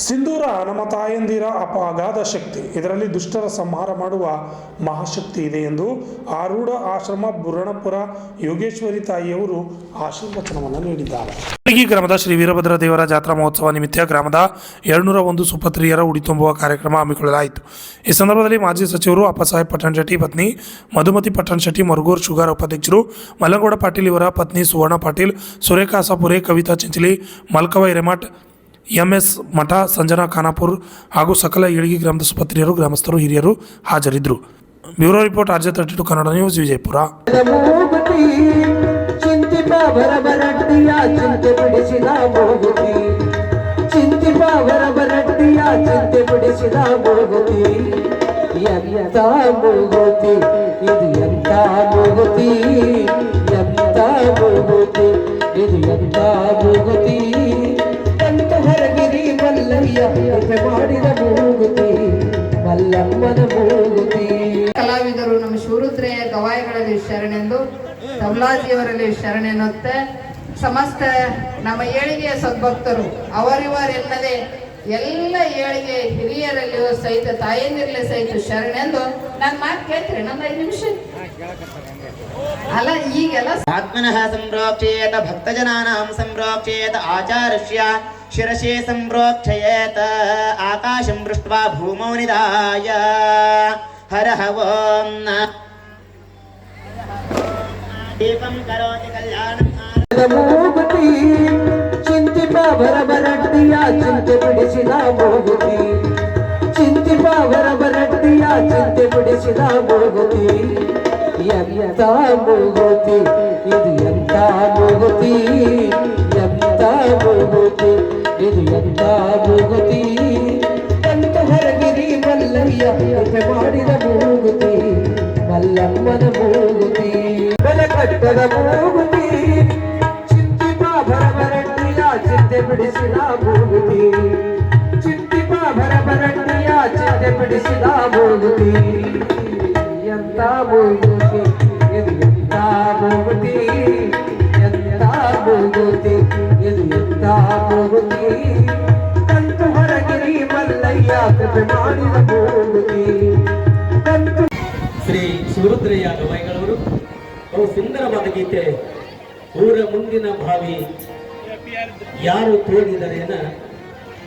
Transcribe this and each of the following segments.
ಸಿಂಧೂರ ನಮ್ಮ ತಾಯಂದಿರ ಅಗಾಧ ಶಕ್ತಿ, ಇದರಲ್ಲಿ ದುಷ್ಟರ ಸಂಹಾರ ಮಾಡುವ ಮಹಾಶಕ್ತಿ ಇದೆ ಎಂದು ಆರೂಢ ಆಶ್ರಮ ಬುರಣಪುರ ಯೋಗೇಶ್ವರಿ ತಾಯಿಯವರು ಆಶೀರ್ವಚನವನ್ನು ನೀಡಿದ್ದಾರೆ. ಈ ಗ್ರಾಮದ ಶ್ರೀ ವೀರಭದ್ರ ದೇವರ ಜಾತ್ರಾ ಮಹೋತ್ಸವ ನಿಮಿತ್ತ ಗ್ರಾಮದ 201 ಸುಪತ್ರಿಯರ ಉಡಿ ತುಂಬುವ ಕಾರ್ಯಕ್ರಮ ಹಮ್ಮಿಕೊಳ್ಳಲಾಯಿತು. ಈ ಸಂದರ್ಭದಲ್ಲಿ ಮಾಜಿ ಸಚಿವರು ಅಪ್ಪಸಾಹೇಬ್ ಪಟ್ಟಣ್ ಶೆಟ್ಟಿ ಪತ್ನಿ ಮಧುಮತಿ ಪಟ್ಟಣ್ ಶೆಟ್ಟಿ, ಮರುಗೂರು ಶುಗರ್ ಉಪಾಧ್ಯಕ್ಷರು ಮಲ್ಲಗೌಡ ಪಾಟೀಲ್ ಇವರ ಪತ್ನಿ ಸುವರ್ಣ ಪಾಟೀಲ್, ಸುರೇಖಾ ಆಸಾಪುರೆ, ಕವಿತಾ ಚಿಂಚಲಿ, ಮಲ್ಕವ ಹಿರೇಮಠ್, ಎಂಎಸ್ ಮಠ, ಸಂಜನಾ ಖಾನಾಪುರ್ ಹಾಗೂ ಸಕಲ ಏಳಿಗೆ ಗ್ರಾಮದ ಸುಪತ್ರಿಯರು, ಗ್ರಾಮಸ್ಥರು, ಹಿರಿಯರು ಹಾಜರಿದ್ದರು. Bureau report RJ32 Kannada news, Vijayapura. ಕಲಾವಿದರು ನಮ್ಮ ಶಿವರುದ್ರೆಯ ಗವಾಯಿಗಳಲ್ಲಿ ಶರಣೆಂದು, ತಬಲಾಜಿಯವರಲ್ಲಿ ಶರಣೆನ್ನುತ್ತೆ. ಸಮಸ್ತ ನಮ್ಮ ಏಳಿಗೆಯ ಸದ್ಭಕ್ತರು ಅವರಿವರೆಲ್ಲದೆ ಎಲ್ಲ ಏಳಿಗೆ ಹಿರಿಯರಲ್ಲಿಯೂ ಸಹಿತ ತಾಯಂದಿರಲಿ ಸಹಿತ ಶರಣೆಂದು ನನ್ನ ಮಾತು ಕೇಳ್ತೀರಿ. ನನ್ನ 5 ನಿಮಿಷ ಅಲ್ಲ, ಈಗೆಲ್ಲ ಆತ್ಮನಃ ಸಂಪ್ರೋಕ್ಷೇತ ಭಕ್ತಜನಾನಾಂ ಸಂಪ್ರೋಕ್ಷೇತ ಆಚಾರ್ಯ ಶಿರಸೇ ಸಂಪ್ರೋಕ್ಷಯೇತ ಆಕಾಶಂ ದೃಷ್ಟ್ವಾ ಭೂಮೌ ನಿಧಾಯ ಹರಃ ಓಂ ದೀಪಂ ಕರೋತಿ ಕಲ್ಯಾಣಂ ಮೂಗುತಿ ಚಿಂತಿಪ ಬರಬರಟ್ಟಿಯ ಚಿಂತೆ ಬಿಡಿಸಿದ ಮೂಗುತಿ, ಚಿಂತಿಪ ಬರಬರಟ್ಟಿಯ ಚಿಂತೆ ಬಿಡಿಸಿದ ಮೂಗುತಿ, ಎಂತ ಮೂಗುತಿ ಇದು, ಎಂತ ಮೂಗುತಿ, ಎಂತ ಮೂಗುತಿ ಇದು, ಎಂತ ಮೂಗುತಿ, ಎಂತ ಹೊರಗಿರಿ ಮಲ್ಲಯ್ಯ ಮಾಡಿದ ಮೂಗುತಿ, ಮಲ್ಲಮ್ಮನ ಮೂಗುತಿ, ಬೆಲೆ ಕಟ್ಟದ ಮೂಗುತಿ, ಚಿಂತಿಪ ಭರಭರಟ್ಟಿಯ ಚಿಂತೆ ಬಿಡಿಸಿದ ಮೂಗುತಿ, ಚಿಂತಿಪ ಭರಭರಟ್ಟಿಯ ಚಿಂತೆ ಬಿಡಿಸಿದ ಮೂಗುತಿ, ಎಂತ ಮೂಗುತಿ ಇದು, ಎಂತ ಮೂಗುತಿ, ಎಂತ ಮೂಗುತಿ ಇದು, ಎಂತ ಮೂಗುತಿ, ಕಂತು ಹೊರಗಿರಿ ಮಲ್ಲಯ್ಯ ಮಾಡಿದ ಮೂಗುತಿ. ಶ್ರೀ ಶಿವರುದ್ರಯ್ಯ ಗವಾಯಿಗಳವರು ಬಹು ಸುಂದರವಾದ ಗೀತೆ. ಊರ ಮುಂದಿನ ಭಾವಿ ಯಾರು ತೋಡಿದರೇನ,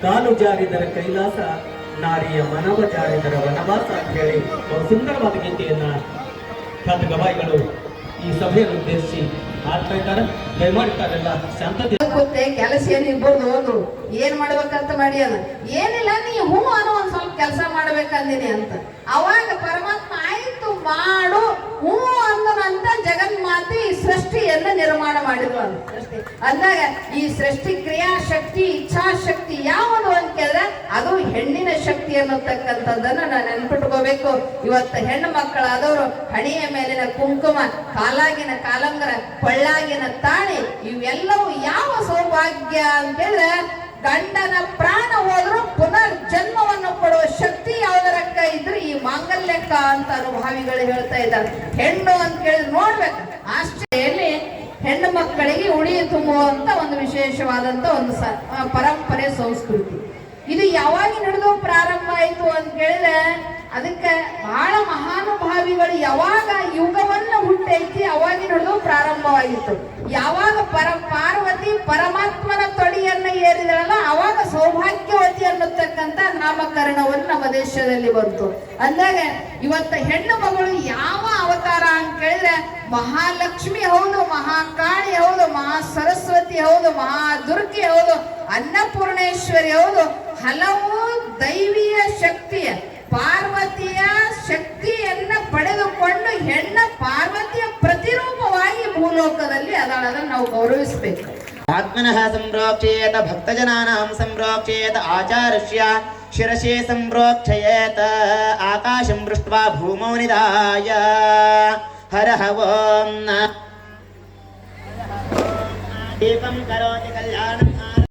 ಕಾಲು ಜಾರಿದರ ಕೈಲಾಸ, ನಾರಿಯ ಮನವ ಜಾರಿದರ ವನವಾಸ ಅಂತ ಹೇಳಿ ಬಹು ಸುಂದರವಾದ ಗೀತೆಯನ್ನ ಖ್ಯಾತ ಗವಾಯಿಗಳು ಈ ಸಭೆಯನ್ನು ಉದ್ದೇಶಿಸಿ ಹಾಡ್ತಾ ಇದ್ದಾರೆ. ದಯಮಾಡ್ತಾರೆಲ್ಲ ಶಾಂತತೆ. ಕೆಲಸ ಏನಿರ್ಬೋದು, ಹೋದ್ರು ಏನ್ ಮಾಡ್ಬೇಕಂತ ಮಾಡಿ ಅದ ಏನಿಲ್ಲ, ನೀ ಹೂ ಅನ್ನೋ ಒಂದ್ ಸ್ವಲ್ಪ ಕೆಲಸ ಮಾಡ್ಬೇಕಂದಿನಿ ಅಂತ. ಅವಾಗ ಪರಮಾತ್ಮ ಆಯ್ತು ಮಾಡು ಹೂ ಅಂದನಂತ ಜಗನ್ಮಾತೆ ಈ ಸೃಷ್ಟಿಯನ್ನ ನಿರ್ಮಾಣ ಮಾಡಿದ್ರು ಅಂತ. ಸೃಷ್ಟಿ ಅಂದಾಗ ಈ ಸೃಷ್ಟಿ ಕ್ರಿಯಾಶಕ್ತಿ, ಇಚ್ಛಾಶಕ್ತಿ ಯಾವುದು ಅಂತ ಕೇಳಿದ್ರೆ ಅದು ಹೆಣ್ಣಿನ ಶಕ್ತಿ ಅನ್ನತಕ್ಕಂಥದ್ದನ್ನ ನಾನು ನೆನ್ಪಿಟ್ಕೋಬೇಕು. ಇವತ್ತು ಹೆಣ್ಣು ಮಕ್ಕಳಾದವರು ಹಣೆಯ ಮೇಲಿನ ಕುಂಕುಮ, ಕಾಲಾಗಿನ ಕಾಲಂಗರ, ಕೊಳ್ಳಾಗಿನ ತಾಳಿ ಇವೆಲ್ಲವೂ ಯಾವ ಸೌಭಾಗ್ಯ ಅಂತ ಹೇಳಿದ್ರೆ ಗಂಡನ ಪ್ರಾಣ ಹೋದ್ರು ಪುನರ್ಜನ್ಮವನ್ನು ಕೊಡುವ ಶಕ್ತಿ ಯಾವುದರಕ್ಕ ಇದ್ರೆ ಈ ಮಾಂಗಲ್ಯಕ್ಕ ಅಂತ ಅನುಭಾವಿಗಳು ಹೇಳ್ತಾ ಇದ್ದಾರೆ. ಹೆಣ್ಣು ಅಂತ ಕೇಳಿದ್ರೆ ನೋಡ್ಬೇಕು, ಆಶ್ಚರ್ಯಲ್ಲಿ ಹೆಣ್ಣು ಮಕ್ಕಳಿಗೆ ಉಡಿ ತುಂಬುವಂತ ಒಂದು ವಿಶೇಷವಾದಂತ ಒಂದು ಪರಂಪರೆ, ಸಂಸ್ಕೃತಿ. ಇದು ಯಾವಾಗ ನಡೆದು ಪ್ರಾರಂಭ ಆಯ್ತು ಅಂತ ಕೇಳಿದ್ರೆ ಅದಕ್ಕೆ ಬಹಳ ಮಹಾನುಭಾವಿಗಳು ಯಾವಾಗ ಯುಗವನ್ನ ಹುಟ್ಟೈತಿ ಅವಾಗಿ ನಡೆದು ಪ್ರಾರಂಭವಾಗಿತ್ತು. ಯಾವಾಗ ಪಾರ್ವತಿ ಪರಮಾತ್ಮನ ತೊಡಿಯನ್ನ ಏರಿದಳಲ್ಲ ಅವಾಗ ಸೌಭಾಗ್ಯವತಿ ಅನ್ನತಕ್ಕಂತ ನಾಮಕರಣವನ್ನು ನಮ್ಮ ದೇಶದಲ್ಲಿ ಬಂತು. ಅಂದಾಗ ಇವತ್ತ ಹೆಣ್ಣು ಮಗಳು ಯಾವ ಅವತಾರ ಅಂತ ಕೇಳಿದ್ರೆ ಮಹಾಲಕ್ಷ್ಮಿ ಹೌದು, ಮಹಾಕಾಳಿ ಹೌದು, ಮಹಾ ಸರಸ್ವತಿ ಹೌದು, ಮಹಾದುರ್ಗಿ ಹೌದು, ಅನ್ನಪೂರ್ಣೇಶ್ವರಿ ಹೌದು. ಹಲವು ದೈವಿಯ ಶಕ್ತಿಯ ಪಾರ್ವತಿಯ ಶಕ್ತಿಯನ್ನ ಪಡೆದುಕೊಂಡು ಹೆಣ್ಣ ಪಾರ್ವತಿಯ ಪ್ರತಿರೂಪವಾಗಿ ಭೂಲೋಕದಲ್ಲಿ ಅದನ್ನು ನಾವು ಗೌರವಿಸಬೇಕು. ಆತ್ಮನಃ ಸಂಪ್ರೋಕ್ಷೇತ ಭಕ್ತಜನಾನಾಂ ಸಂಪ್ರೋಕ್ಷೇತ ಆಚಾರ್ಯ ಶಿರಸೇ ಸಂಪ್ರೋಕ್ಷಯೇತ ಆಕಾಶಂ ದೃಷ್ಟ್ವಾ ಭೂಮೌ ನಿಧಾಯ ಹರಃ ಓಂ ದೀಪಂ ಕರೋತಿ ಕಲ್ಯಾಣಂ